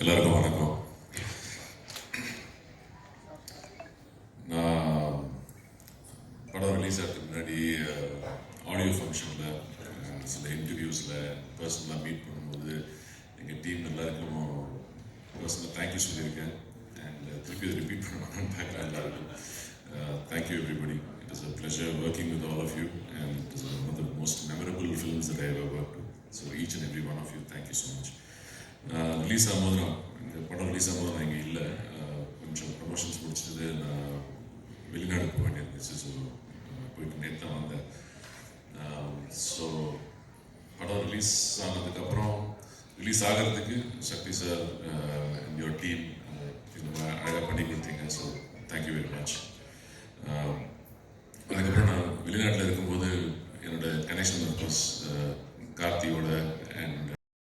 எல்லாருக்கும் வணக்கம். நான் படம் ரிலீஸ் ஆகிறதுக்கு முன்னாடி ஆடியோ ஃபங்க்ஷனில் சில இன்டர்வியூஸில் பர்சனலாக மீட் பண்ணும்போது எங்கள் டீம் எல்லாருக்கும் பர்சனலாக தேங்க்யூ சொல்லியிருக்கேன். அண்ட் திருப்பி அதை ரிப்பீட் பண்ண மாட்டேன்னு பார்க்குறேன் எல்லாருக்கும். Thank you everybody. It is a pleasure working with all of you, and it is one of the most memorable films that I ever worked with. So each and every one of you, thank you so much. Release ஆகும்போது இந்த படம் release ஆகும்போது நான் இங்கே இல்லை, கொஞ்சம் promotions முடிச்சது நான் வெளிநாடு போக வேண்டியிருந்துச்சு. ஸோ போயிட்டு நேற்று தான் வந்தேன். ஸோ படம் ரிலீஸ் ஆனதுக்கப்புறம் ரிலீஸ் ஆகிறதுக்கு சக்தி சார் அண்ட் யுவர் டீம் இந்த அழகாக பண்ணி கொடுத்தீங்க. So thank you very much. அதுக்கப்புறம் நான் வெளிநாட்டில் இருக்கும்போது என்னோட கனெக்ஷன் அஃப்கோர்ஸ் கார்த்தியோட அண்ட்